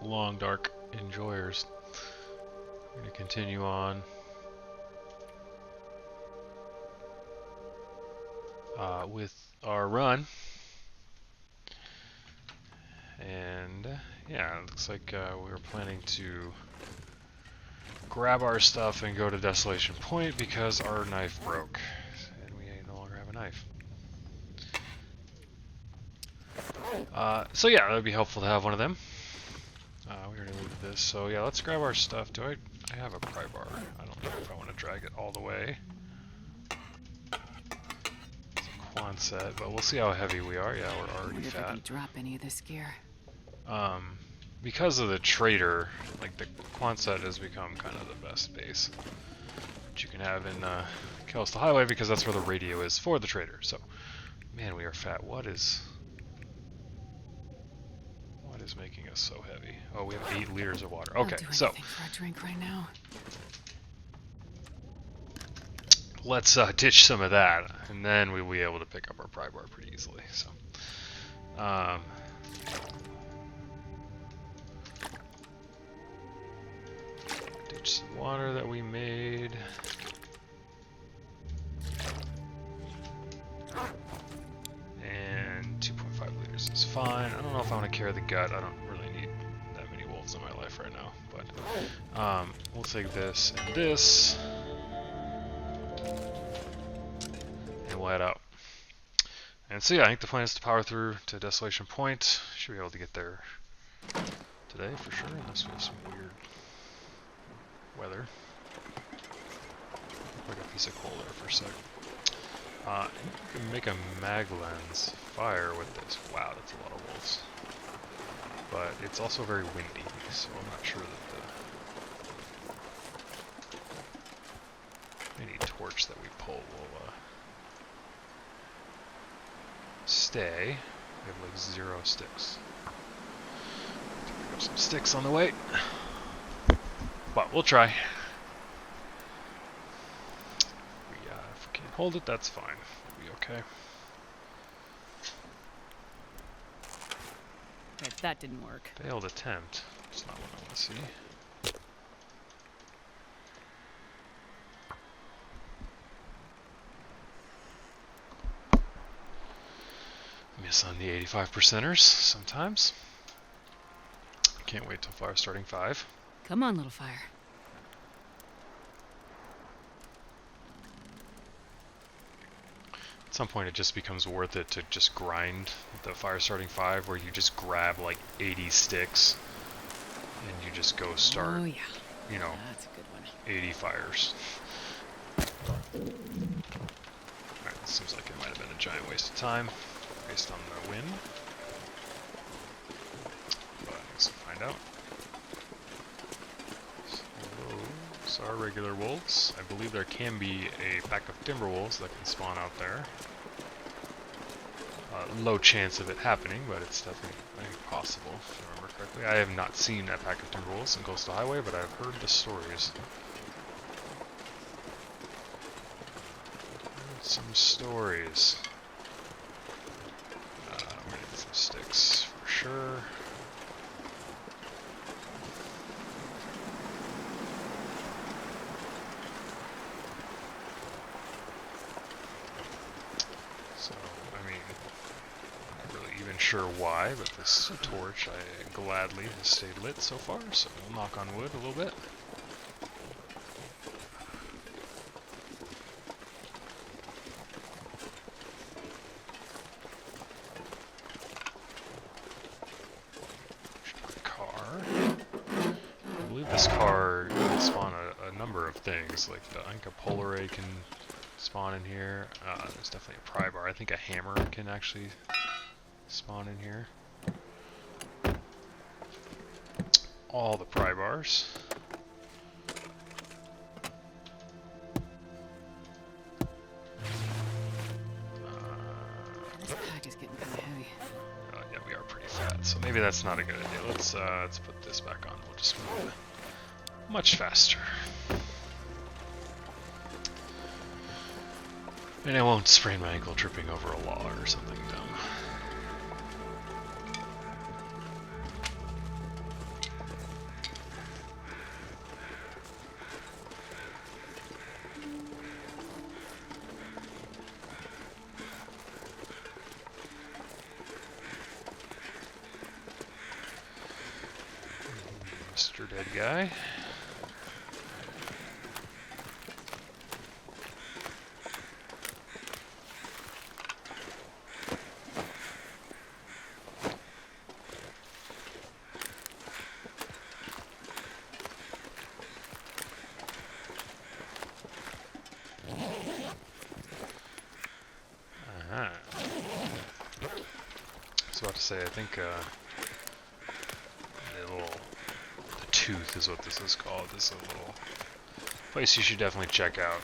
long dark enjoyers. We're going to continue on with our run. And yeah, it looks like we were planning to grab our stuff and go to Desolation Point because our knife broke. And we no longer have a knife. So yeah, that would be helpful to have one of them. We already looked at this, so yeah, let's grab our stuff. I have a pry bar. I don't know if I want to drag it all the way. It's a Quonset, but we'll see how heavy we are. Yeah, we're already fat. If I can drop any of this gear. Because of the trader, like the Quonset has become kind of the best base that you can have in Coastal Highway because that's where the radio is for the trader. So, man, we are fat. What is making us so heavy? Oh, we have 8 liters of water. Okay, so for a drink right now. let's ditch some of that, and then we'll be able to pick up our pry bar pretty easily. So, ditch some water that we made. And 2.5 liters is fine. I don't know if I want to carry the gut. I don't really need that many wolves in my life right now, but we'll take this and this, and we'll head out. And so yeah, I think the plan is to power through to Desolation Point. Should be able to get there today for sure, unless we have some weird weather. Like a piece of coal there for a sec. You can make a mag lens fire with this. Wow, that's a lot of wolves. But it's also very windy, so I'm not sure that any torch that we pull will stay. We have like 0 sticks. Pick up some sticks on the way. But we'll try. If we can't hold it, that's fine. We'll be okay. Okay, that didn't work. Failed attempt. That's not what I want to see. Miss on the 85%ers sometimes. Can't wait till fire starting 5. Come on, little fire. At some point it just becomes worth it to just grind the fire starting 5 where you just grab like 80 sticks and you just go start, oh, yeah. You know, That's a good one. 80 fires. Alright, this seems like it might have been a giant waste of time based on the wind. But I guess we'll find out. So those are regular wolves. I believe there can be a pack of timber wolves that can spawn out there. Low chance of it happening, but it's definitely possible, if I remember correctly. I have not seen a pack of timber wolves in Coastal Highway, but I've heard the stories. Some stories. We're gonna get some sticks for sure. So, I mean, not really even sure why, but this torch I gladly has stayed lit so far, so we'll knock on wood a little bit. Like I think a polar ray can spawn in here. There's definitely a pry bar. I think a hammer can actually spawn in here. All the pry bars. This pack is getting kind of heavy. Yeah, we are pretty fat, so maybe that's not a good idea. Let's put this back on. We'll just move much faster. And I won't sprain my ankle tripping over a log or something dumb. Mr. Dead Guy. I was about to say, I think the tooth is what this is called. This is a little place you should definitely check out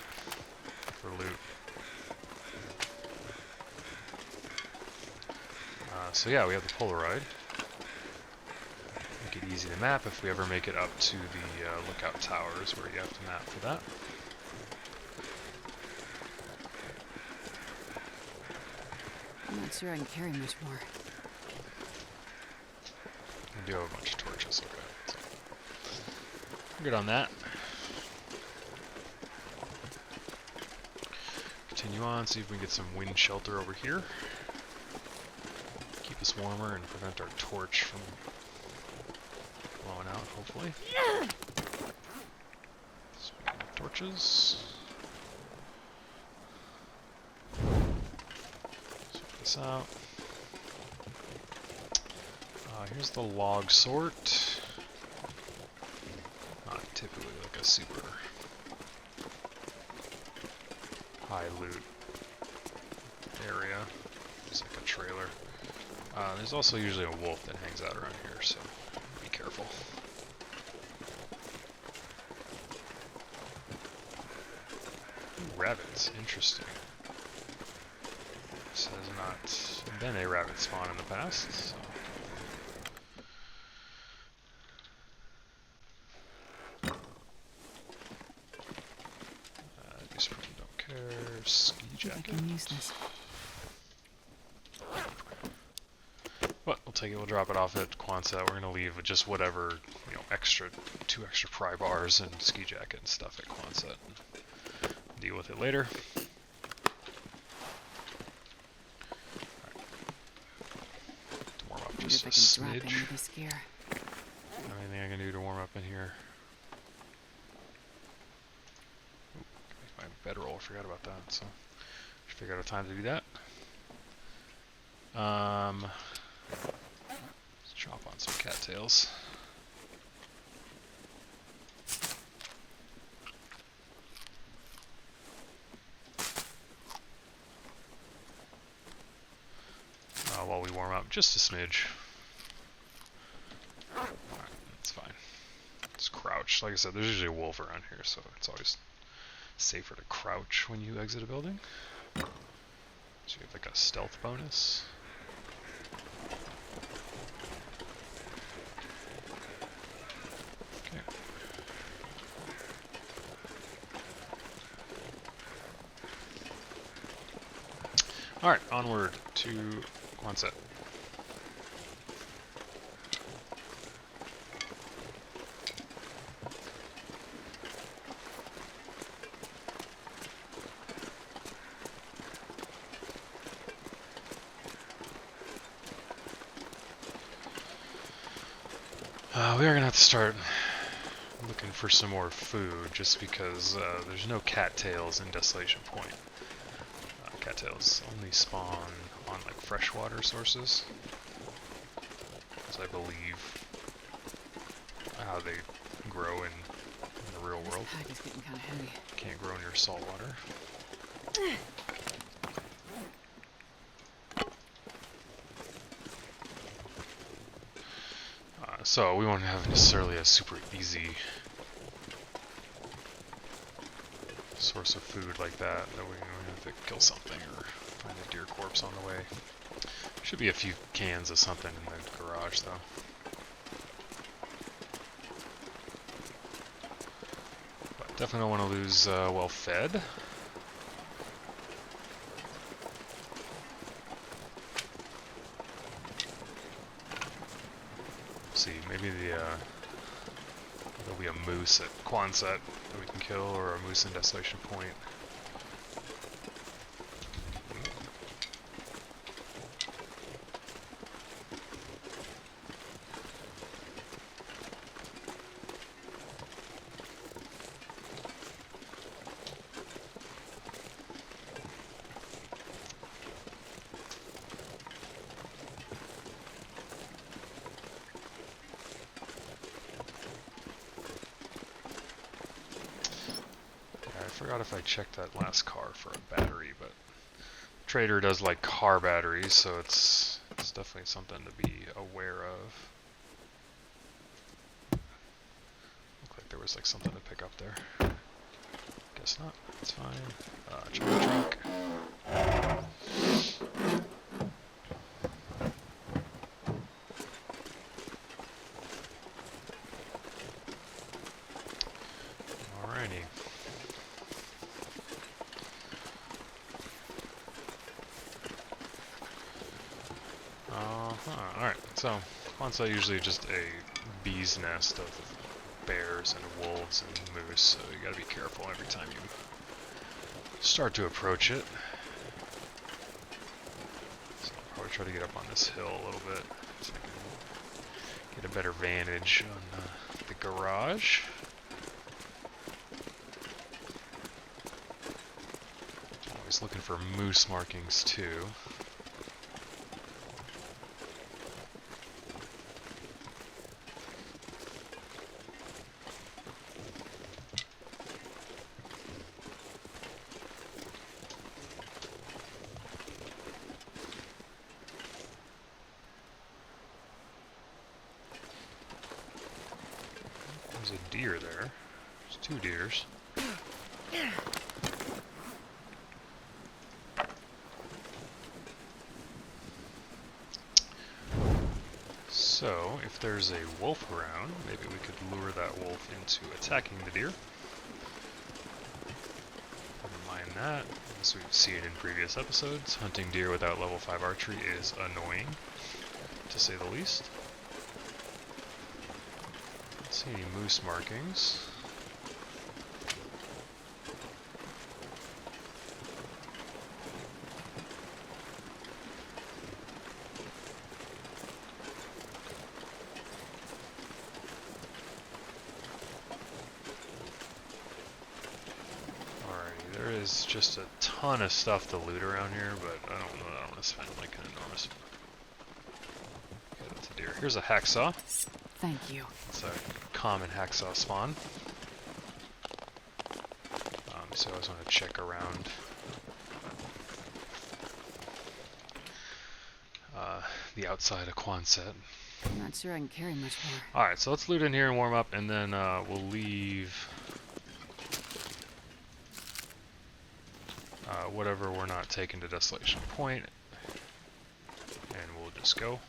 for loot. So yeah, we have the Polaroid. Make it easy to map if we ever make it up to the lookout towers where you have to map for that. I'm not sure I can carry much more. We do have a bunch of torches, okay. So we're good on that. Continue on, see if we can get some wind shelter over here. Keep us warmer and prevent our torch from blowing out, hopefully. Speaking of torches. Sort this out. Here's the log sort. Not typically like a super high loot area. It's like a trailer. There's also usually a wolf that hangs out around here, so be careful. Ooh, rabbits, interesting. This has not been a rabbit spawn in the past, so. These probably don't care. Ski jacket. I can use this. But we'll take it, we'll drop it off at Quonset. We're gonna leave with just whatever, you know, two extra pry bars and ski jacket and stuff at Quonset. And deal with it later. Right. To warm up just a smidge. This gear. Anything I can do to warm up in here? Ooh, my bedroll, I forgot about that, so should figure out a time to do that. Let's chop on some cattails. While we warm up, just a smidge. Alright, that's fine. Just crouch. Like I said, there's usually a wolf around here, so it's always safer to crouch when you exit a building. So you have like a stealth bonus. Okay. Alright, onward to Quonset. We are going to have to start looking for some more food, just because there's no cattails in Desolation Point. Cattails only spawn on like freshwater sources, as I believe how they grow in the real world. This pack is getting kind of heavy. Can't grow near salt water. So we won't have necessarily a super easy source of food like that we have to kill something or find a deer corpse on the way. Should be a few cans of something in the garage though. But definitely don't want to lose well fed. See, maybe there'll be a moose at Quonset that we can kill, or a moose in Desolation Point. forgot if I checked that last car for a battery, but trader does like car batteries, so it's definitely something to be aware of. Looked like there was like something to pick up there. Guess not. It's fine. Check the trunk. Alrighty. Alright, so Quonset usually just a bee's nest of bears and wolves and moose, so you gotta be careful every time you start to approach it. So I'll probably try to get up on this hill a little bit so I can get a better vantage on the garage. Always looking for moose markings too. There's a deer there. There's two deers. So, if there's a wolf around, maybe we could lure that wolf into attacking the deer. Never mind that, as we've seen in previous episodes, hunting deer without level 5 archery is annoying, to say the least. Don't see any moose markings. There's just a ton of stuff to loot around here, but I don't know that I want to spend like an enormous. Okay, that's a deer. Here's a hacksaw. Thank you. It's a common hacksaw spawn. So I always want to check around the outside of Quonset. I'm not sure I can carry much more. Alright, so let's loot in here and warm up, and then we'll leave whatever we're not taking to Desolation Point, and we'll just go.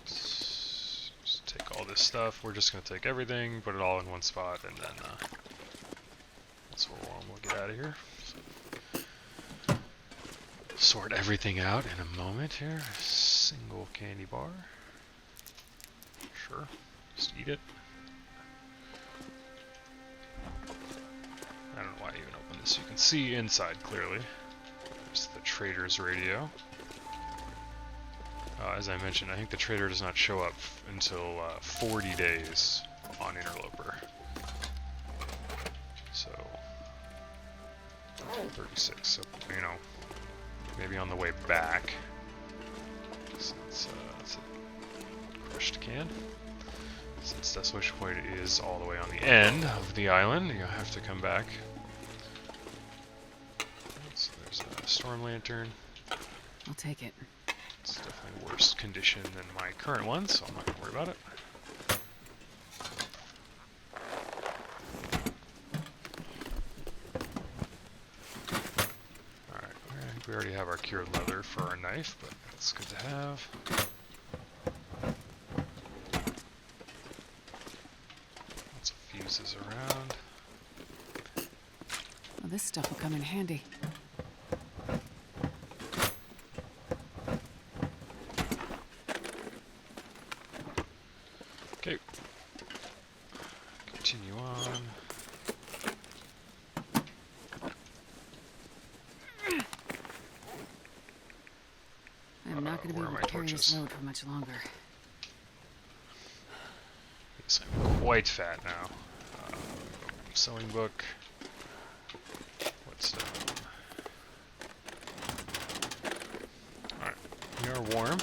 Just take all this stuff. We're just going to take everything, put it all in one spot, and then that's where we'll get out of here. So, sort everything out in a moment here. Single candy bar. Sure, just eat it. I don't know why I even opened this. You can see inside clearly. There's the trader's radio. As I mentioned, I think the trader does not show up until 40 days on Interloper. So, 36. So, you know, maybe on the way back. Since that's a crushed can. Since Desolation Point is all the way on the end of the island, you have to come back. So there's a storm lantern. I'll take it. It's definitely worse condition than my current one, so I'm not going to worry about it. Alright, I think we already have our cured leather for our knife, but that's good to have. Fuses around. Well, this stuff will come in handy. Okay. Continue on. I'm not going to be able to carry this load for much longer. Yes, I'm quite fat now. Sewing book. What's Alright. We are warm.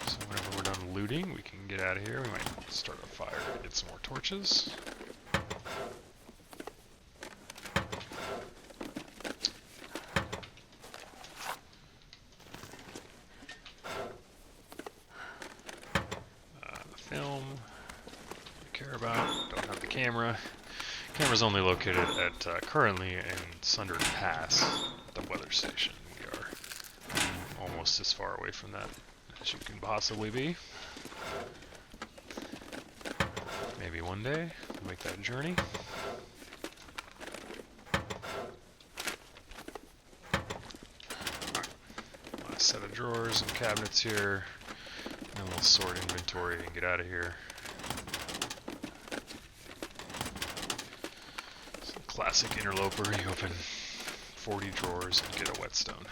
So whenever we're done looting, we can get out of here. We might start a fire and get some more torches. The film, we care about. Don't have the camera. Camera's only located at currently in Sundered Pass, the weather station. We are almost as far away from that as you can possibly be. Maybe one day we'll make that journey. Alright. Last set of drawers and cabinets here. And we'll sort inventory and get out of here. Some classic Interloper. You open 40 drawers and get a whetstone.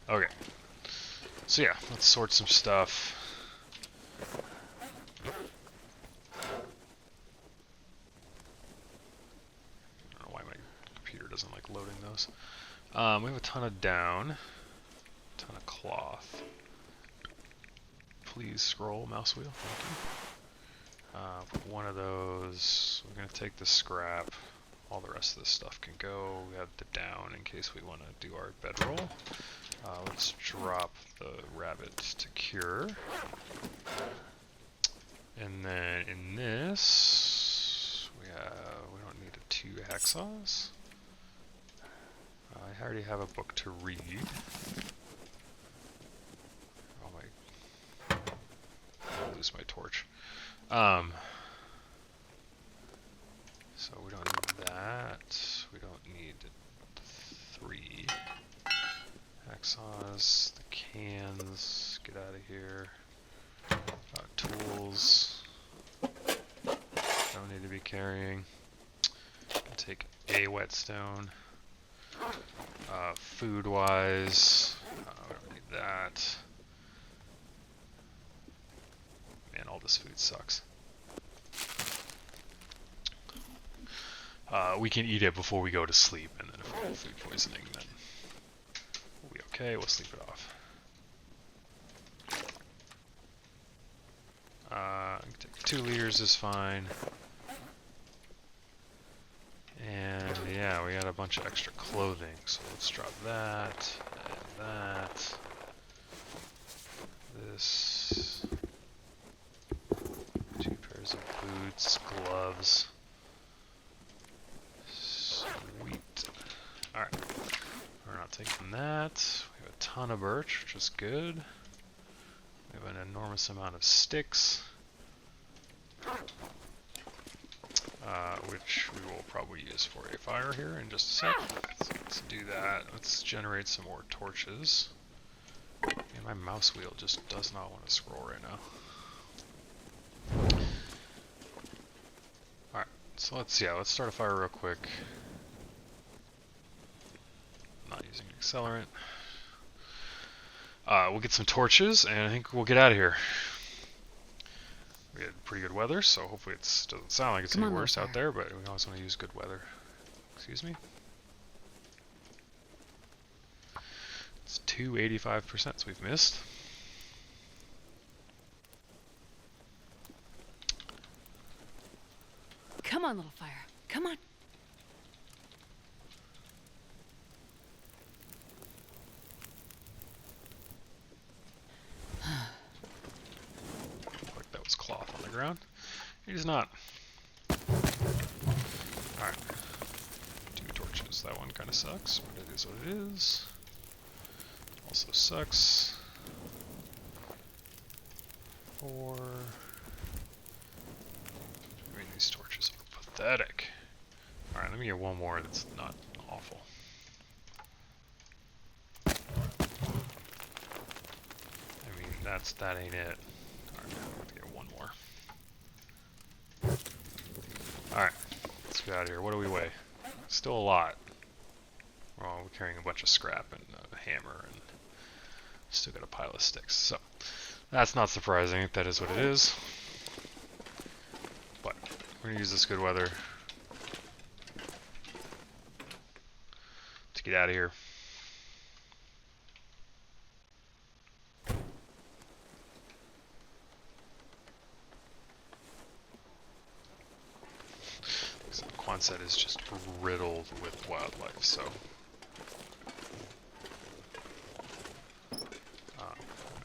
Okay. So yeah, let's sort some stuff. I don't know why my computer doesn't like loading those. We have a ton of down, a ton of cloth. Please scroll mouse wheel, thank you. Put one of those. We're gonna take the scrap. All the rest of this stuff can go. We have the down in case we want to do our bedroll. Let's drop the rabbit to cure. And then in this, we don't need 2 hacksaws. I already have a book to read. Oh my! I'll lose my torch. So we don't need that. We don't need 3 hacksaws. The cans. Get out of here. Tools. Don't need to be carrying. I'll take a whetstone. Food-wise, we don't need that. Man, all this food sucks. We can eat it before we go to sleep, and then if we have food poisoning, then we'll be okay. We'll sleep it off. I can take 2 liters is fine. And yeah, we got a bunch of extra clothing, so let's drop that, and that. This. 2 pairs of boots, gloves. Sweet. Alright. We're not taking that. We have a ton of birch, which is good. We have an enormous amount of sticks. Which we will probably use for a fire here in just a sec. So let's do that. Let's generate some more torches. Man, my mouse wheel just does not want to scroll right now. Alright, so let's start a fire real quick. Not using an accelerant. We'll get some torches, and I think we'll get out of here. We had pretty good weather, so hopefully it doesn't sound like it's any worse out there, but we always want to use good weather. Excuse me? It's 285%, so we've missed. Come on, little fire. Come on. Like that was cloth on the ground. It is not. Alright. 2 torches. That one kind of sucks, but it is what it is. Also sucks. 4. I mean, these torches are pathetic. Alright, let me get one more that's not awful. I mean, that ain't it. Alright, I'm going to get one more. Alright, let's get out of here. What do we weigh? Still a lot. Well, we're carrying a bunch of scrap and a hammer, and still got a pile of sticks. So, that's not surprising. That is what it is. But, we're going to use this good weather to get out of here. So Quonset is just riddled with wildlife, so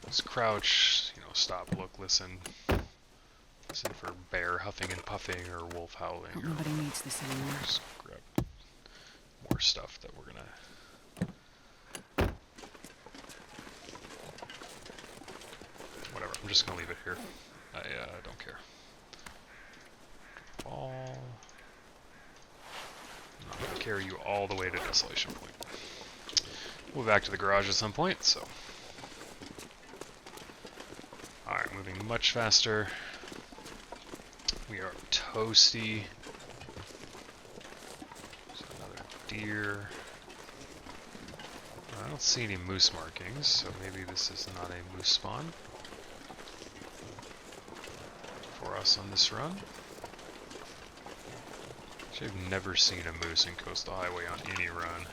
just crouch, you know, stop, look, listen. Listen for bear huffing and puffing or wolf howling. Hope nobody needs this anymore. Just grab more stuff that we're gonna. Whatever. I'm just gonna leave it here. I don't care. Ball. I'm not gonna carry you all the way to Desolation Point. We'll be back to the garage at some point. So. All right, moving much faster. We are toasty. There's another deer. I don't see any moose markings, so maybe this is not a moose spawn for us on this run. Actually, I've never seen a moose in Coastal Highway on any run.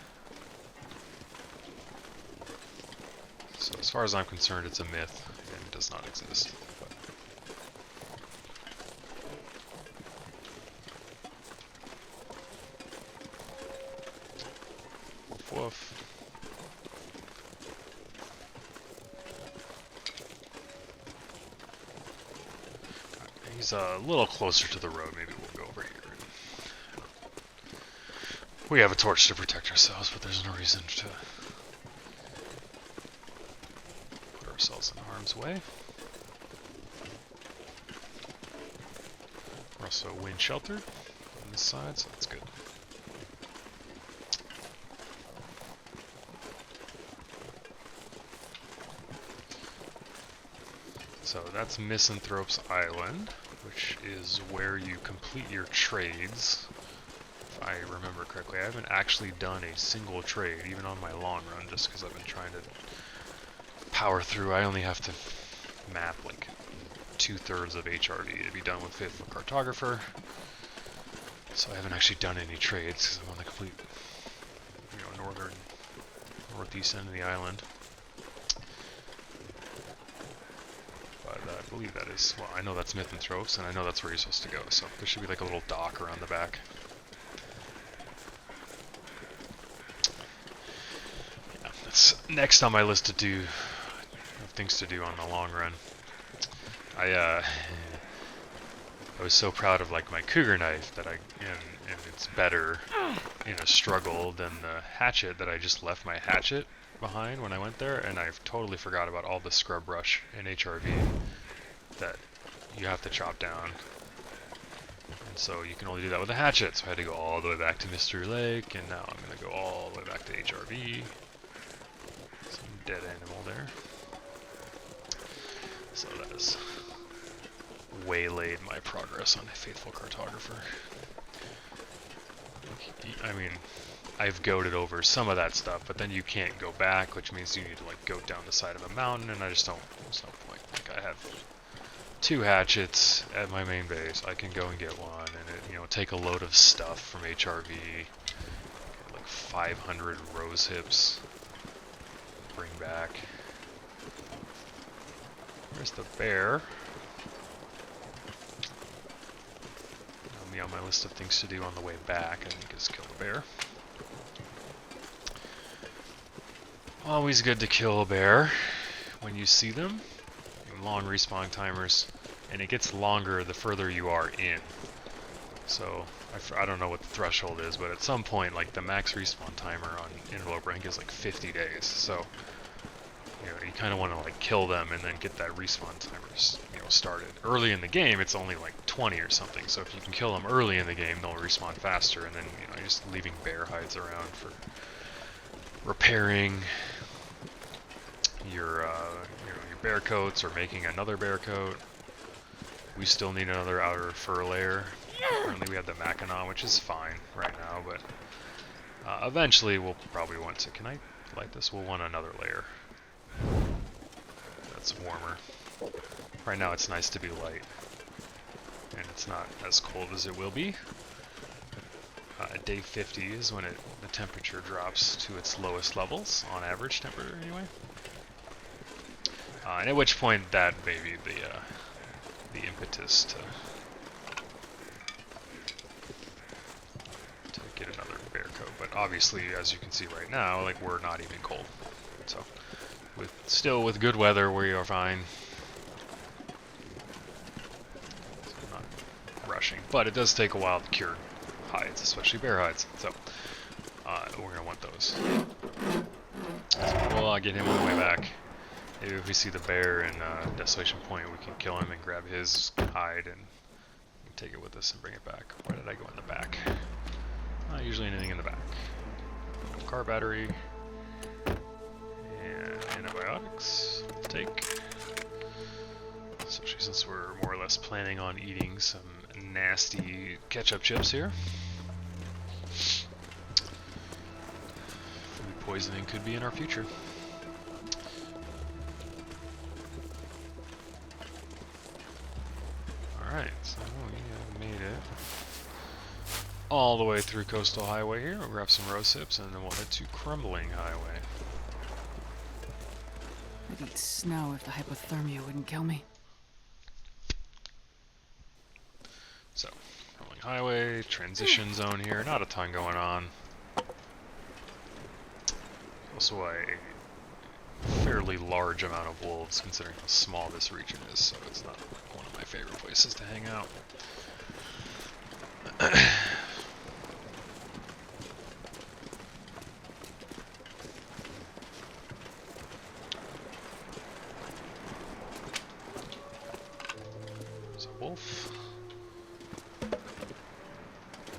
So as far as I'm concerned, it's a myth and does not exist. Woof. He's a little closer to the road. Maybe we'll go over here. We have a torch to protect ourselves, but there's no reason to put ourselves in harm's way. We're also wind sheltered on this side, so that's good. So that's Misanthrope's Island, which is where you complete your trades. If I remember correctly, I haven't actually done a single trade, even on my long run, just because I've been trying to power through. I only have to map like 2/3 of HRV to be done with Faithful Cartographer. So I haven't actually done any trades because I'm on the complete, you know, northeast end of the island. I believe that is, well, I know that's Misanthropes, and I know that's where you're supposed to go, so there should be like a little dock around the back. Yeah, that's next on my list of things to do on the long run. I was so proud of like my Cougar knife that and it's better in a struggle than the hatchet that I just left my hatchet behind when I went there, and I've totally forgot about all the scrub brush in HRV that you have to chop down, and so you can only do that with a hatchet, so I had to go all the way back to Mystery Lake, and now I'm going to go all the way back to HRV. Some dead animal there. So that has waylaid my progress on a Faithful Cartographer. I mean, I've goated over some of that stuff, but then you can't go back, which means you need to like go down the side of a mountain, and I just don't, there's no point. Like I have 2 hatchets at my main base. I can go and get one, and it, you know, take a load of stuff from HRV, like 500 rose hips, bring back. Where's the bear? Me on my list of things to do on the way back, I think, is kill the bear. Always good to kill a bear when you see them. Long respawn timers, and it gets longer the further you are in. So I don't know what the threshold is, but at some point, like the max respawn timer on Interloper, I think is like 50 days. So you know, you kind of want to like kill them and then get that respawn timers, you know, started. Early in the game, it's only like 20 or something. So if you can kill them early in the game, they'll respawn faster. And then, you know, you're just leaving bear hides around for repairing your bear coats or making another bear coat. We still need another outer fur layer. Currently we have the Mackinac, which is fine right now, but eventually we'll probably want to, can I light this? We'll want another layer that's warmer. Right now it's nice to be light, and it's not as cold as it will be. Day 50 is when the temperature drops to its lowest levels, on average temperature anyway. And at which point that may be the impetus to get another bear coat. But obviously, as you can see right now, like, we're not even cold. So, still with good weather, we are fine. So I'm not rushing, but it does take a while to cure hides, especially bear hides. So we're gonna want those. So we'll get him on the way back. Maybe if we see the bear in Desolation Point, we can kill him and grab his hide and take it with us and bring it back. Why did I go in the back? Not usually anything in the back. Car battery and antibiotics. We'll take. Especially since we're more or less planning on eating some nasty ketchup chips here. Food poisoning could be in our future. Alright, so we have made it all the way through Coastal Highway here. We'll grab some rose hips and then we'll head to Crumbling Highway. I'd eat snow if the hypothermia wouldn't kill me. So, Crumbling Highway, transition zone here, not a ton going on. Also a fairly large amount of wolves considering how small this region is, so it's not one of my favorite places to hang out. There's a wolf.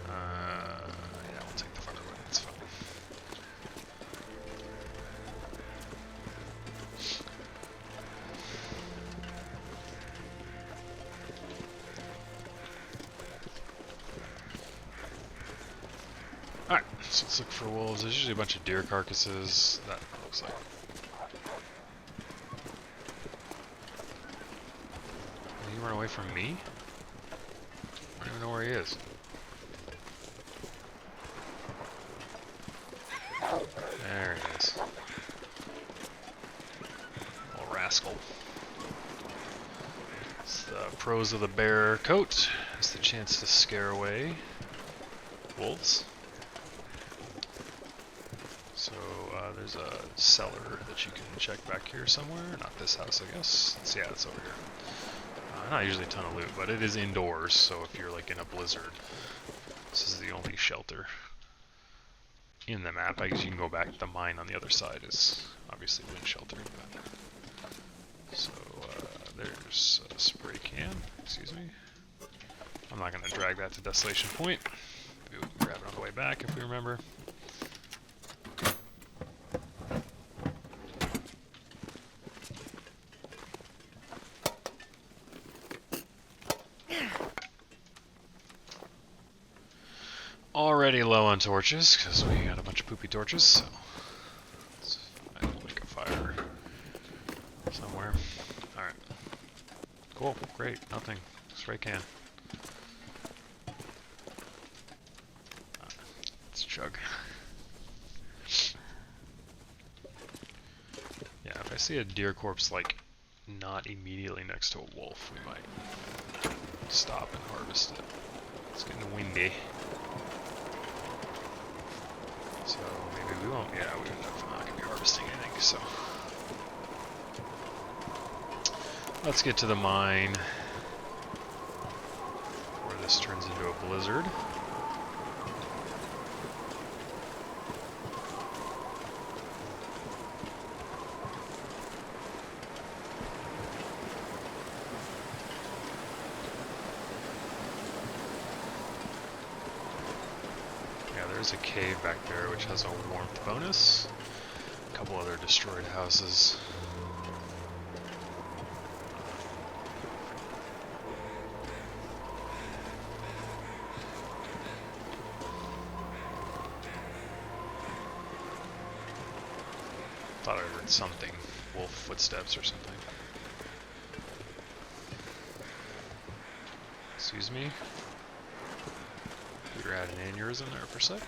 Yeah, we'll take the farther way, it's fine. Alright, so let's look for wolves. There's usually a bunch of deer carcasses. That looks like. Did he run away from me? I don't even know where he is. There he is. Little rascal. It's the pros of the bear coat. It's the chance to scare away wolves. So there's a cellar that you can check back here somewhere. Not this house, I guess. Yeah, it's over here. Not usually a ton of loot, but it is indoors, so if you're like in a blizzard, this is the only shelter in the map. I guess you can go back. The mine on the other side is obviously wind shelter. But so there's a spray can. Excuse me. I'm not going to drag that to Desolation Point. Maybe we can grab it on the way back if we remember. Already low on torches, because we got a bunch of poopy torches, so let's make a fire somewhere. Alright. Cool, great, nothing. Spray can. Let's chug. Yeah, if I see a deer corpse, like, not immediately next to a wolf, we might stop and harvest it. It's getting windy. So maybe we won't. Yeah, we're not going to be harvesting anything. So let's get to the mine before this turns into a blizzard. There's a cave back there which has a warmth bonus. A couple other destroyed houses. Thought I heard something. Wolf footsteps or something. Excuse me? Sure had an aneurysm there for a sec.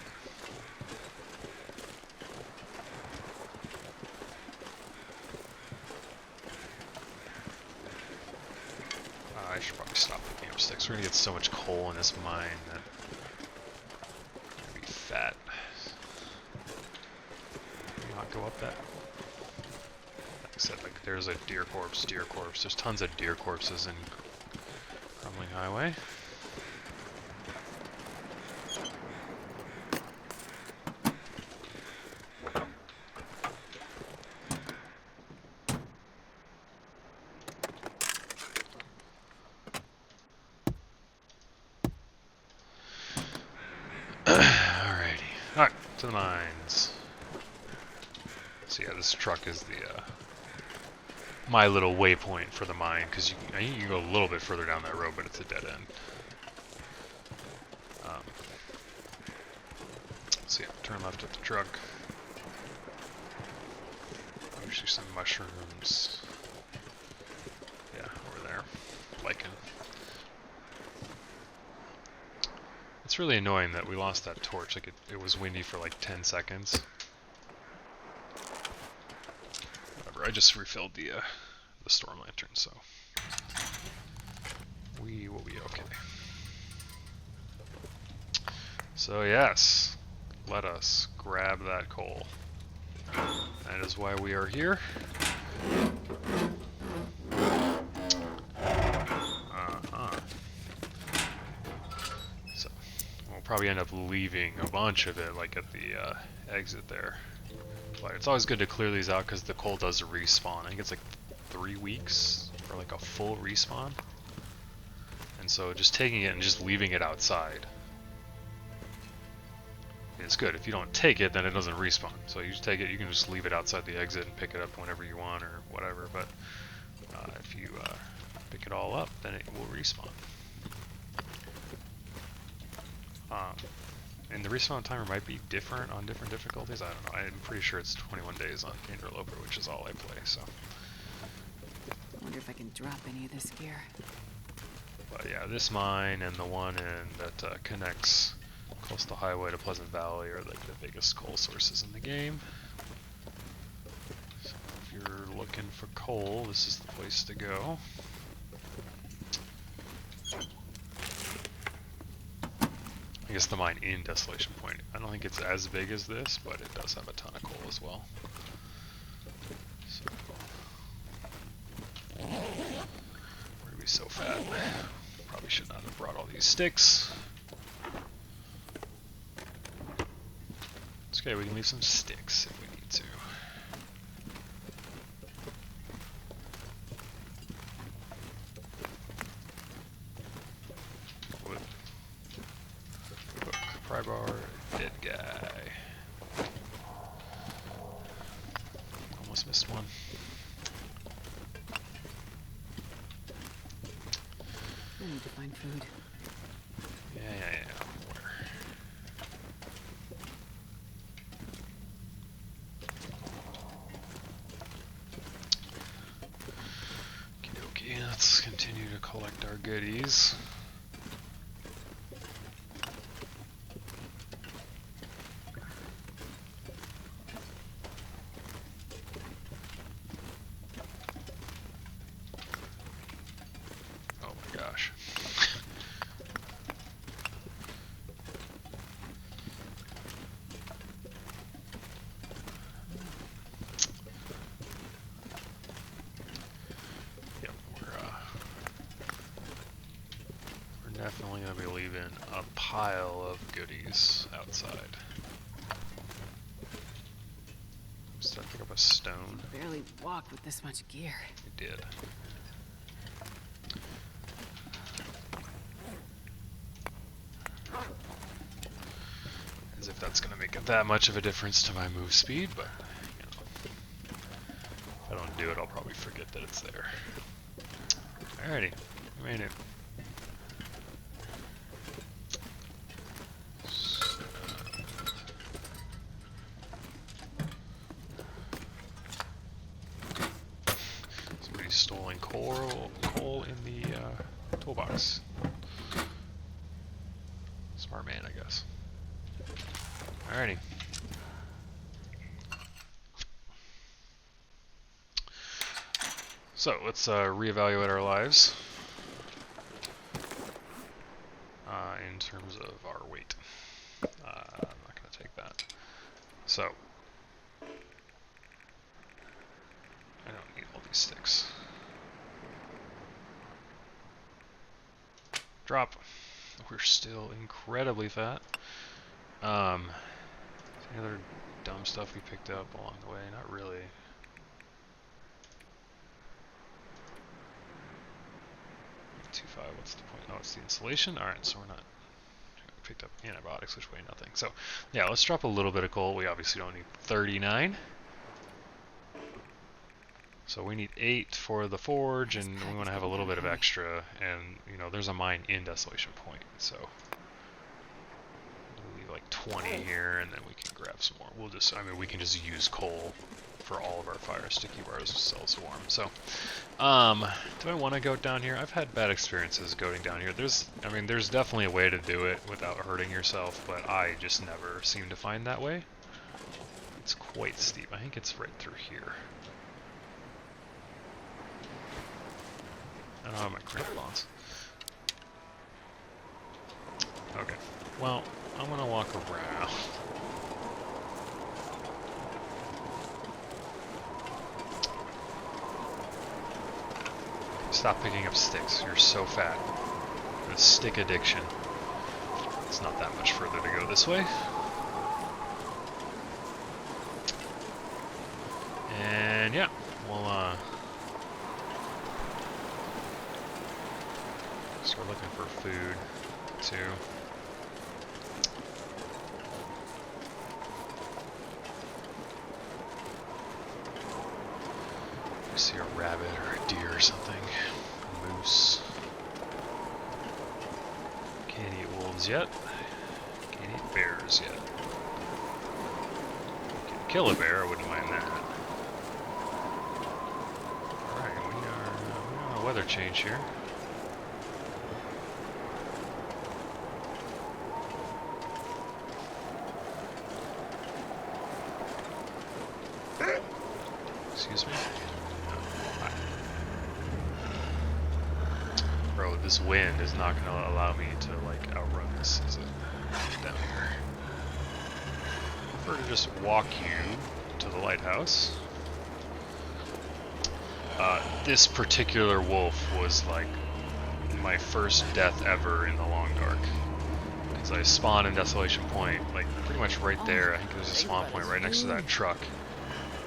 I should probably stop picking up sticks. We're gonna get so much coal in this mine that I'm gonna be fat. Can you not go up that? Like I said, like there's a deer corpse. There's tons of deer corpses in Crumbling Highway. Alright, to the mines. So yeah, this truck is the my little waypoint for the mine, because I think you can go a little bit further down that road, but it's a dead end. So yeah, turn left at the truck. Usually some mushrooms. Yeah, over there. Lichen. It's really annoying that we lost that torch. Like it was windy for like 10 seconds. Whatever. I just refilled the storm lantern, so we will be okay. So yes, let us grab that coal. That is why we are here. So we'll probably end up leaving a bunch of it, like at the exit there. But it's always good to clear these out because the coal does respawn. I think it's like 3 weeks for like a full respawn. And so just taking it and just leaving it outside is good. If you don't take it, then it doesn't respawn. So you just take it, you can just leave it outside the exit and pick it up whenever you want or whatever. But if you pick it all up, then it will respawn. And the respawn timer might be different on different difficulties. I don't know. I'm pretty sure it's 21 days on Interloper, which is all I play. So. I wonder if I can drop any of this gear. But yeah, this mine and the one that connects Coastal Highway to Pleasant Valley are like the biggest coal sources in the game. So if you're looking for coal, this is the place to go. I guess the mine in Desolation Point. I don't think it's as big as this, but it does have a ton of coal as well. So, we're gonna be so fat. Probably should not have brought all these sticks. It's okay, we can leave some sticks if we need to. Wood. Hook, pry bar, dead guy. Almost missed one. I need to find food. Yeah. Where? Okay, let's continue to collect our goodies. Oh my gosh. Definitely gonna be leaving a pile of goodies outside. Just to pick up a stone. I barely walked with this much gear. You did. As if that's gonna make that much of a difference to my move speed, but you know, if I don't do it, I'll probably forget that it's there. Alrighty, we made it. Stolen coal in the toolbox. Some Smart man, I guess. Alrighty. So let's reevaluate our lives in terms of our weight. I'm not going to take that. So I don't need all these sticks. Drop. We're still incredibly fat. Any other dumb stuff we picked up along the way? Not really. 2.5, what's the point? Oh, it's the insulation? Alright, so we're not... We picked up antibiotics, which weigh nothing. So, yeah, let's drop a little bit of coal. We obviously don't need 39. So we need 8 for the forge, and we want to have a little bit of extra. And, you know, there's a mine in Desolation Point, so... We'll leave like 20 here, and then we can grab some more. We'll just... I mean, we can just use coal for all of our fires to keep ourselves warm. So, do I want to go down here? I've had bad experiences going down here. There's definitely a way to do it without hurting yourself, but I just never seem to find that way. It's quite steep. I think it's right through here. I don't have my crampons. Okay. Well, I'm gonna walk around. Stop picking up sticks. You're so fat. The stick addiction. It's not that much further to go this way. And yeah, we'll start looking for food too. See a rabbit or a deer or something. A moose. Can't eat wolves yet. Can't eat bears yet. Can kill a bear, I wouldn't mind that. Alright, we're on a weather change here. Excuse me. Bro, this wind is not going to allow me to, like, outrun this, is it? Down here. I prefer to just walk you to the lighthouse. This particular wolf was, like, my first death ever in the long dark. Because I spawned in Desolation Point, like, pretty much right there. I think there's a spawn point right next to that truck.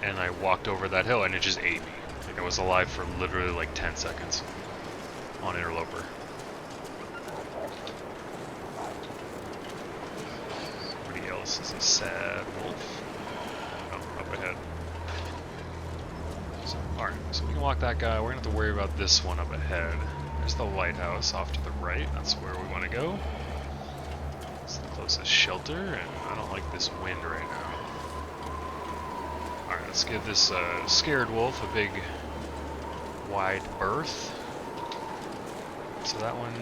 And I walked over that hill and it just ate me. Like, I was alive for literally, like, 10 seconds. On Interloper. Somebody else is a sad wolf. Oh, up ahead. So, alright, so we can walk that guy. We're gonna have to worry about this one up ahead. There's the lighthouse off to the right. That's where we want to go. It's the closest shelter, and I don't like this wind right now. Alright, let's give this scared wolf a big, wide berth. So that one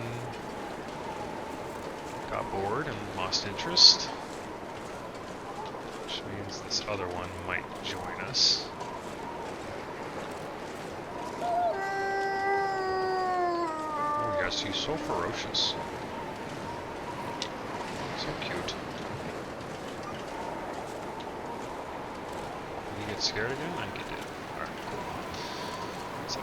got bored and lost interest, which means this other one might join us. Oh yes, he's so ferocious. So cute. Did he get scared again? I think he did. Alright, cool. So,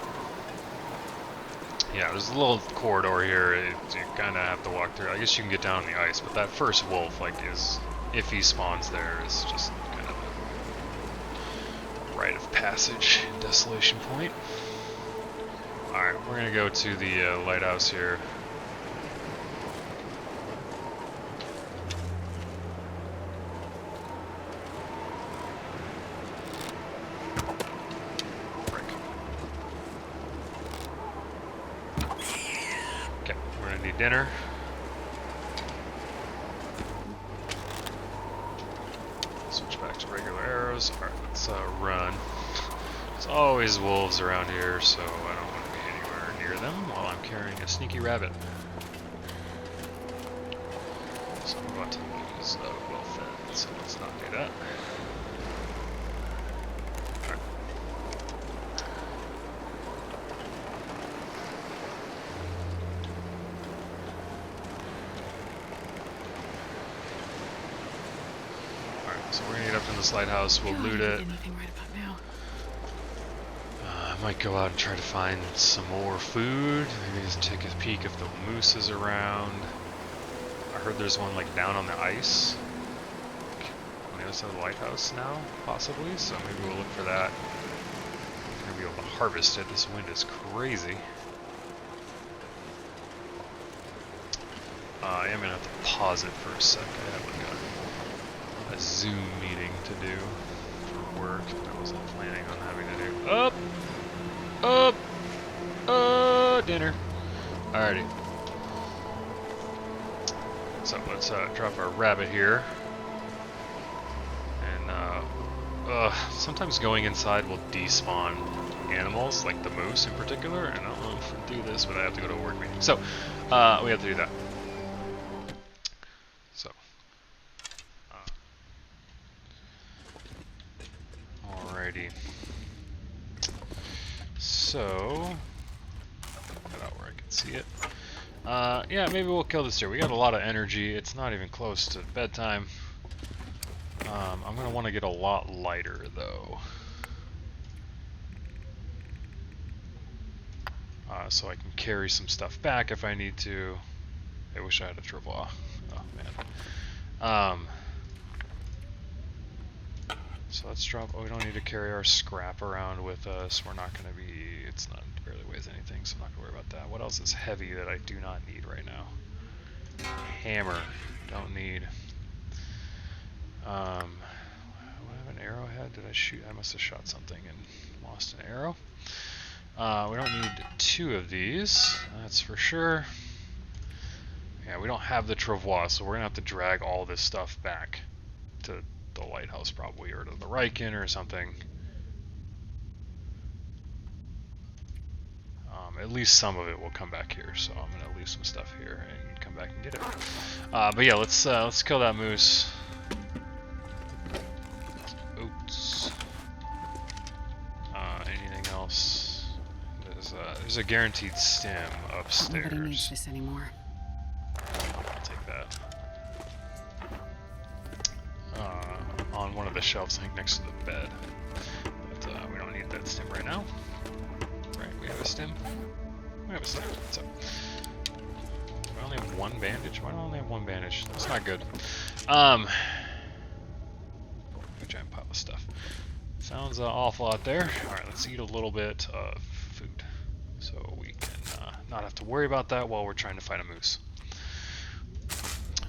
yeah, there's a little corridor here. You kind of have to walk through. I guess you can get down on the ice, but that first wolf, like, is, if he spawns there, is just kind of a rite of passage in Desolation Point. Alright, we're gonna go to the lighthouse here. Dinner. Switch back to regular arrows. Alright, let's run. There's always wolves around here, so I don't want to be anywhere near them while I'm carrying a sneaky rabbit. So but is well fed, so let's not do that. Alright. Alright, so we're gonna get up in this lighthouse, we'll loot it. I might go out and try to find some more food. Maybe just take a peek if the moose is around. I heard there's one like down on the ice. Like, on the other side of the lighthouse now, possibly. So maybe we'll look for that. We're gonna be able to harvest it. This wind is crazy. I am gonna have to pause it for a sec. I have like a Zoom meeting to do for work that I wasn't planning on having to do. Up! Dinner. Alrighty. So let's drop our rabbit here. And sometimes going inside will despawn animals, like the moose in particular. And I don't know if we do this, but I have to go to a work meeting. So we have to do that. So. Alrighty. So, get out where I can see it. Yeah, maybe we'll kill this deer. We got a lot of energy. It's not even close to bedtime. I'm gonna want to get a lot lighter though, so I can carry some stuff back if I need to. I wish I had a travois. Oh man. So let's drop. Oh, we don't need to carry our scrap around with us. We're not going to be. It's not barely weighs anything, so I'm not going to worry about that. What else is heavy that I do not need right now? Hammer. Don't need. I have an arrowhead. Did I shoot? I must have shot something and lost an arrow. We don't need 2 of these. That's for sure. Yeah, we don't have the travois, so we're going to have to drag all this stuff back to the lighthouse probably, or to the Riken or something. At least some of it will come back here, so I'm gonna leave some stuff here and come back and get it. But yeah, let's kill that moose. Oats. Anything else? There's a guaranteed stem upstairs. Nobody needs this anymore. I'll take that. On one of the shelves, I think next to the bed. But we don't need that stem right now. Right, we have a stem. We have a stem. What's up? We only have 1 bandage? Why do I only have 1 bandage? That's not good. A giant pile of stuff. Sounds awful out there. Alright, let's eat a little bit of food. So we can not have to worry about that while we're trying to find a moose.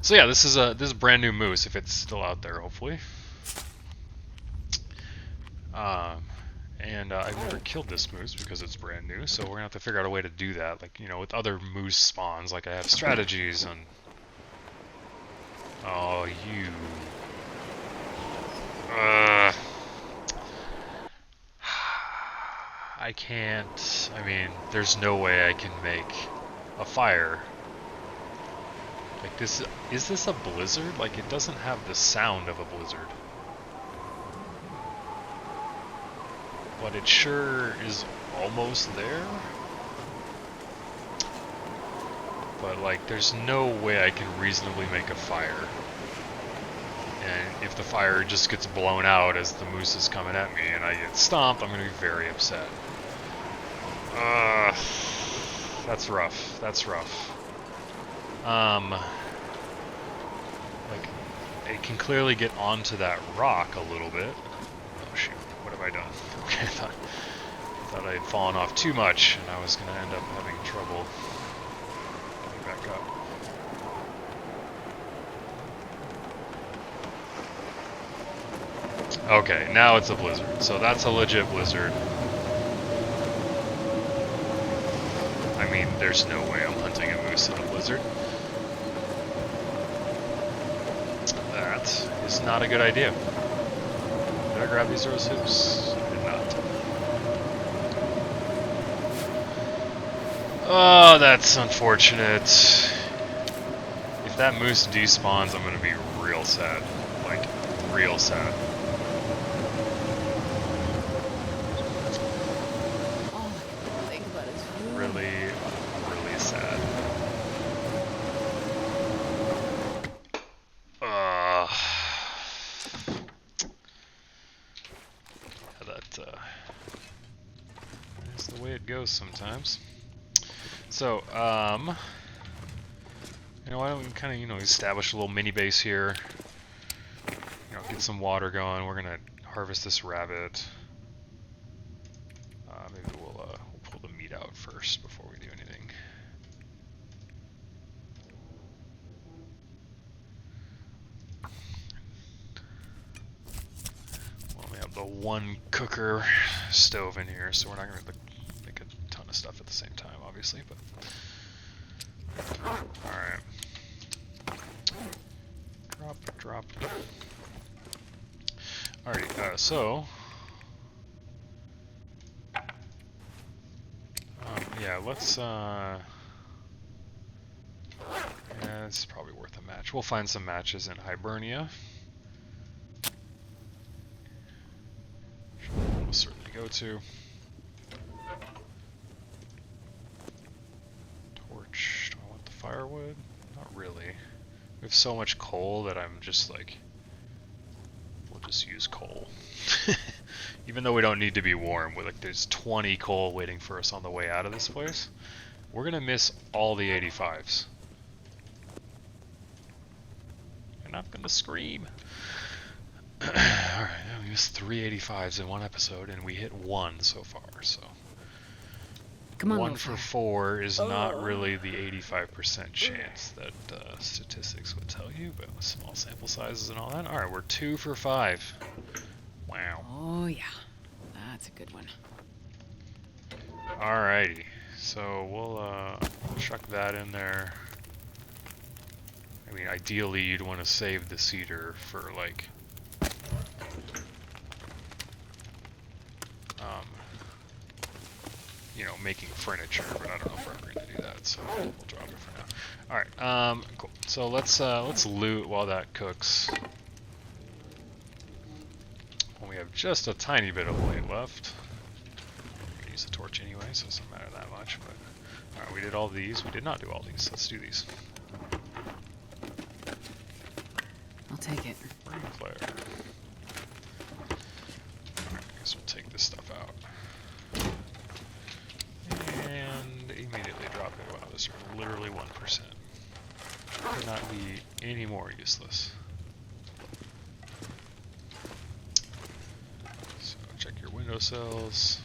So yeah, this is a brand new moose, if it's still out there, hopefully. And I've never killed this moose because it's brand new, so we're gonna have to figure out a way to do that. Like, you know, with other moose spawns, like I have strategies and. Oh, you. I can't. I mean, there's no way I can make a fire. Like this, is this a blizzard? Like it doesn't have the sound of a blizzard. But it sure is almost there. But like there's no way I can reasonably make a fire. And if the fire just gets blown out as the moose is coming at me and I get stomped, I'm gonna be very upset. That's rough. That's rough. Like, it can clearly get onto that rock a little bit. Oh shoot, what have I done? Okay, I thought I had fallen off too much, and I was going to end up having trouble getting back up. Okay, now it's a blizzard, so that's a legit blizzard. I mean, there's no way I'm hunting a moose in a blizzard. That is not a good idea. Did I grab these rose hoops? I did not. Oh, that's unfortunate. If that moose despawns, I'm gonna be real sad. Like, real sad. All I can think about is food. Really, really sad. Yeah, that's the way it goes sometimes. So, you know, why don't we kind of, you know, establish a little mini base here. You know, get some water going. We're gonna harvest this rabbit. Maybe we'll pull the meat out first before we do anything. Well, we have the one cooker stove in here, so we're not gonna make a ton of stuff at the same time, obviously. But all right. Drop. Alrighty, so yeah, let's yeah, it's probably worth a match. We'll find some matches in Hibernia. We'll certainly go to. Torch, do I want the firewood? Not really. We have so much coal that I'm just like, we'll just use coal. Even though we don't need to be warm, like there's 20 coal waiting for us on the way out of this place. We're gonna miss all the 85s. And I'm gonna scream. Alright, we missed 3 85s in one episode and we hit 1 so far, so. Come on, 1 for 4 is not really the 85% chance that statistics would tell you, but with small sample sizes and all that. Alright, we're 2 for 5. Wow. Oh yeah, that's a good one. Alrighty, so we'll chuck that in there. I mean, ideally you'd want to save the cedar for like you know, making furniture, but I don't know if we're ever going to do that, so we'll drop it for now. Alright, cool. So let's loot while that cooks. Well, we have just a tiny bit of light left. We can use the torch anyway, so it doesn't matter that much, but... Alright, we did all these. We did not do all these. Let's do these. I'll take it. Alright, I guess we'll take this stuff out. And immediately drop it. Wow, those are literally 1%. Could not be any more useless. So check your windowsills.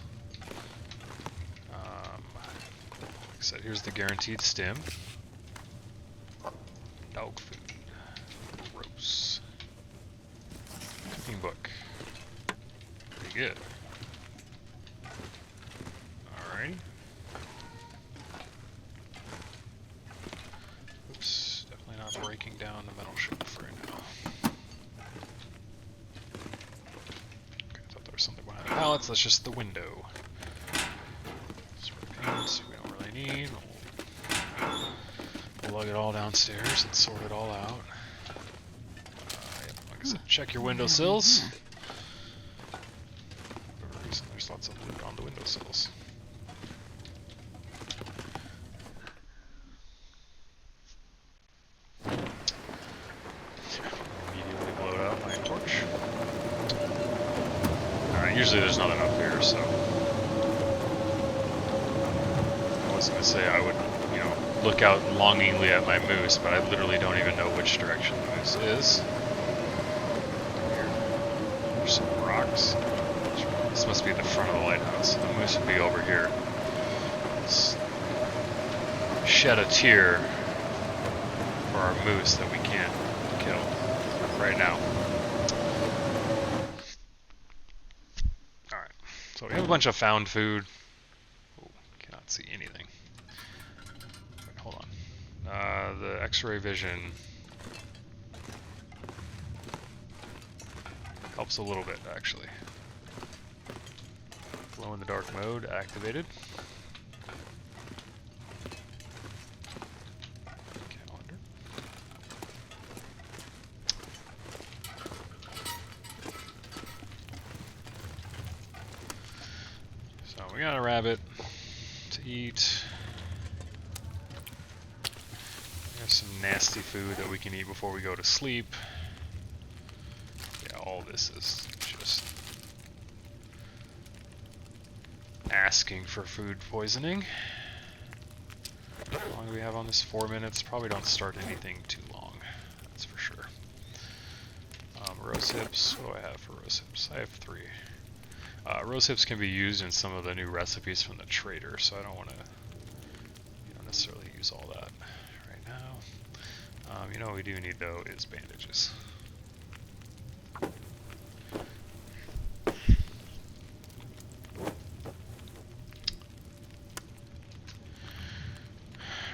Like I said, here's the guaranteed stim. Dog food. Gross. Cooking book. Pretty good. Alrighty. Oops, definitely not breaking down the metal shelf right now. Okay, I thought there was something behind the pallets. That's just the window. Spray paint we don't really need. We'll lug it all downstairs and sort it all out. Yep, like I said, check your windowsills. For whatever reason, there's lots of loot on the windowsills. Usually there's not enough here, so I was going to say I would, you know, look out longingly at my moose, but I literally don't even know which direction the moose is. There's some rocks. This must be the front of the lighthouse. The moose would be over here. Let's shed a tear for our moose that we can't kill right now. So we have a bunch of found food. Oh, cannot see anything. Wait, hold on. The X-ray vision helps a little bit, actually. Glow-in-the-dark mode activated. Calendar. So we got a rabbit to eat. There's some nasty food that we can eat before we go to sleep. Yeah, all this is just asking for food poisoning. How long do we have on this? 4 minutes. Probably don't start anything too long. That's for sure. Rose hips. What do I have for rose hips? I have 3. Rose hips can be used in some of the new recipes from the trader, so I don't want to necessarily use all that right now. You know what we do need though is bandages.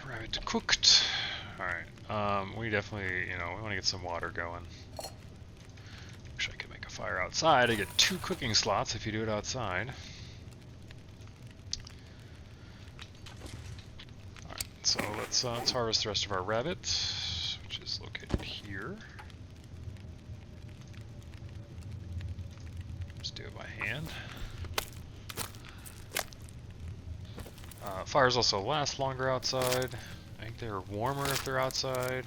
Rabbit cooked. Alright, we definitely, we want to get some water going. Wish I could make a fire outside. I get 2 cooking slots if you do it outside. Alright, so let's harvest the rest of our rabbit, which is located here. Just do it by hand. Fires also last longer outside. I think they're warmer if they're outside.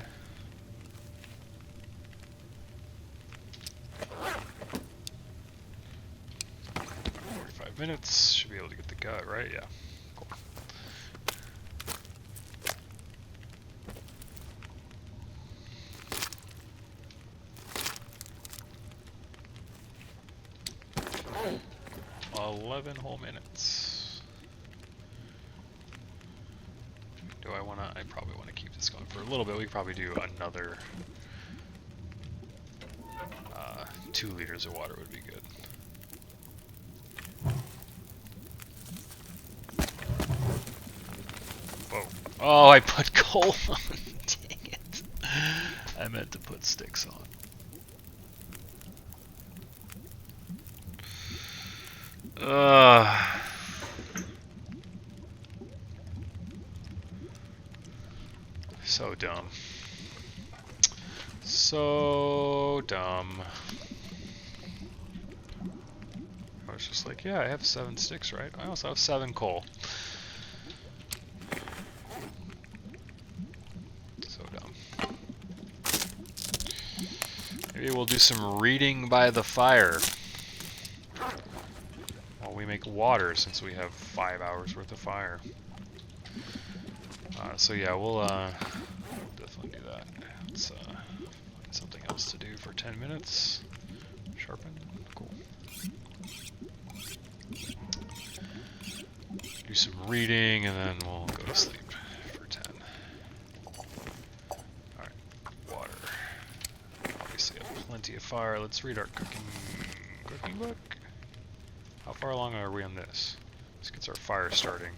About 45 minutes. Should be able to get the gut, right? Yeah. Cool. Oh. 11 whole minutes. Do I want to? I probably want to keep this going for a little bit. We could probably do another 2 liters of water would be good. Whoa. Oh, I put coal on. Dang it. I meant to put sticks on. So dumb. So dumb. I was just like, yeah, I have 7 sticks, right? I also have 7 coal. So dumb. Maybe we'll do some reading by the fire while we make water, since we have 5 hours worth of fire. So yeah, we'll definitely do that. Let's find something else to do for 10 minutes. Sharpen. Cool. Do some reading, and then we'll go to sleep for 10. Alright, water. Obviously have plenty of fire. Let's read our cooking book. How far along are we on this? This gets our fire starting.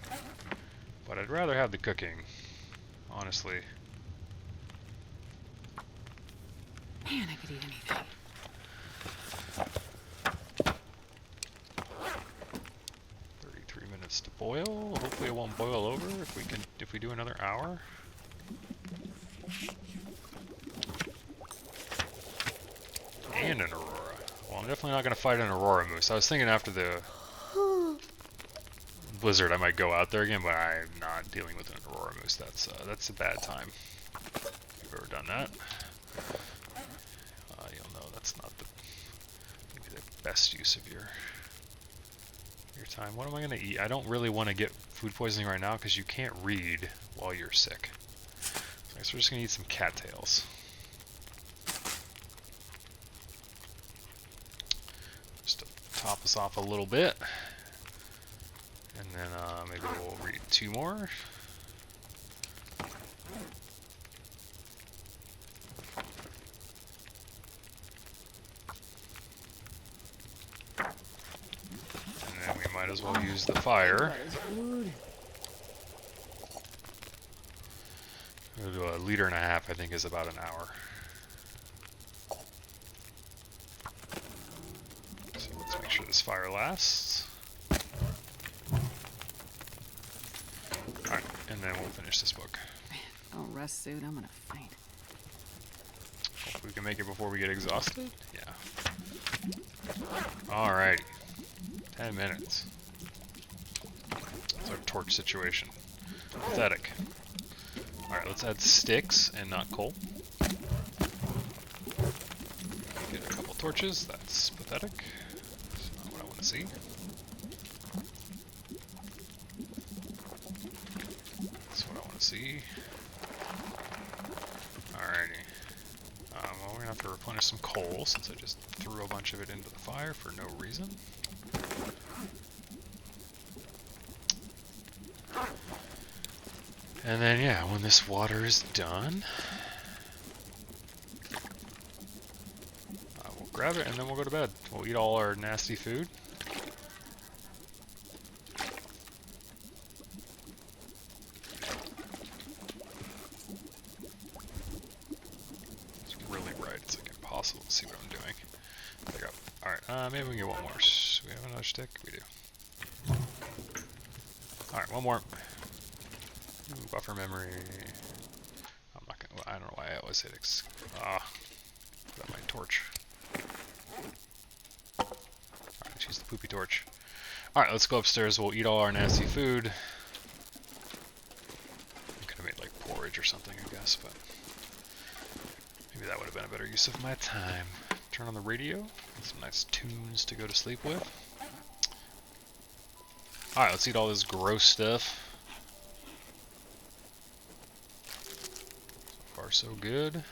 But I'd rather have the cooking, honestly. Man, I could eat anything. To boil. Hopefully it won't boil over if we do another hour. And an aurora. Well, I'm definitely not going to fight an aurora moose. I was thinking after the blizzard I might go out there again, but I'm not dealing with an aurora moose. That's a bad time. If you've ever done that, you'll know that's not maybe the best use of your time. What am I going to eat? I don't really want to get food poisoning right now because you can't read while you're sick. So I guess we're just going to eat some cattails. Just to top us off a little bit. And then maybe we'll read 2 more. Might as well use the fire. We'll do 1.5 liters, I think, is about an hour. So let's make sure this fire lasts. Alright, and then we'll finish this book. Man, I'll rest suit. I'm gonna faint. Hopefully we can make it before we get exhausted. Yeah. Alright. 10 minutes. It's our torch situation. Pathetic. Alright, let's add sticks and not coal. Get a couple torches. That's pathetic. That's not what I want to see. That's what I want to see. Alrighty. Well, we're going to have to replenish some coal since I just threw a bunch of it into the fire for no reason. And then, yeah, when this water is done, we'll grab it and then we'll go to bed. We'll eat all our nasty food. It's really bright. It's like impossible to see what I'm doing. There we go. Alright, maybe we can get one more. Do we have another stick? We do. Alright, one more. Ooh, buffer memory. I'm not gonna. I don't know why I always hit X. Got my torch. Alright, let's use the poopy torch. Alright, let's go upstairs. We'll eat all our nasty food. I could have made like porridge or something, I guess, but maybe that would have been a better use of my time. Turn on the radio. Some nice tunes to go to sleep with. Alright, let's eat all this gross stuff. Far so good.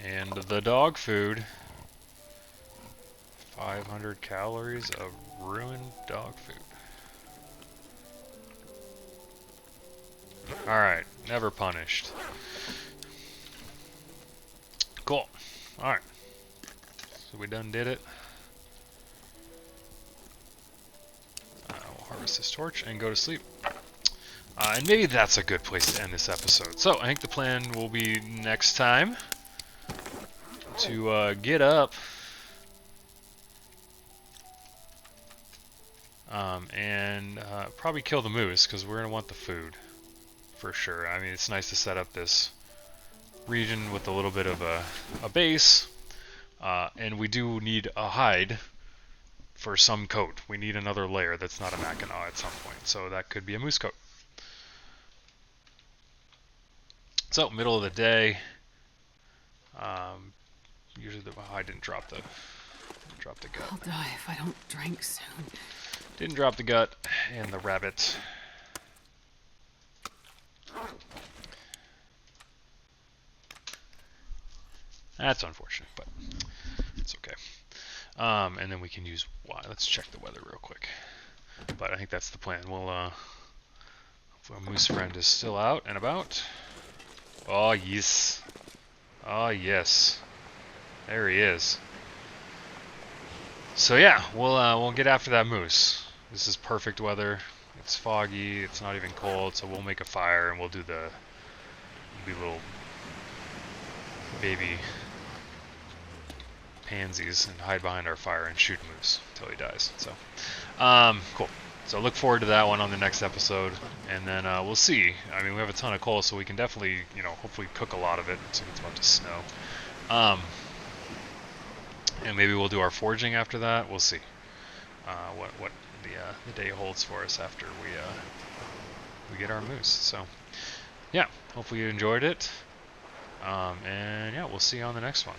And the dog food. 500 calories of ruined dog food. Alright, never punished. Cool. Alright. So we done did it. We'll harvest this torch and go to sleep. And maybe that's a good place to end this episode. So I think the plan will be next time to get up and probably kill the moose because we're going to want the food for sure. I mean, it's nice to set up this region with a little bit of a base. And we do need a hide for some coat. We need another layer that's not a Mackinaw at some point. So that could be a moose coat. So, middle of the day. Usually I didn't drop the gut. I'll die if I don't drink soon. Didn't drop the gut and the rabbit. That's unfortunate, but it's okay. And then we can use Y. Let's check the weather real quick. But I think that's the plan. We'll, hopefully our moose friend is still out and about. Oh, yes. Oh, yes. There he is. So yeah, we'll get after that moose. This is perfect weather. It's foggy. It's not even cold. So we'll make a fire and we'll do the little baby pansies and hide behind our fire and shoot moose until he dies. So, cool. So look forward to that one on the next episode, and then we'll see. I mean, we have a ton of coal, so we can definitely, hopefully cook a lot of it. So it's about to snow. And maybe we'll do our foraging after that. We'll see what the day holds for us after we get our moose. So, yeah, hopefully you enjoyed it. And yeah, we'll see you on the next one.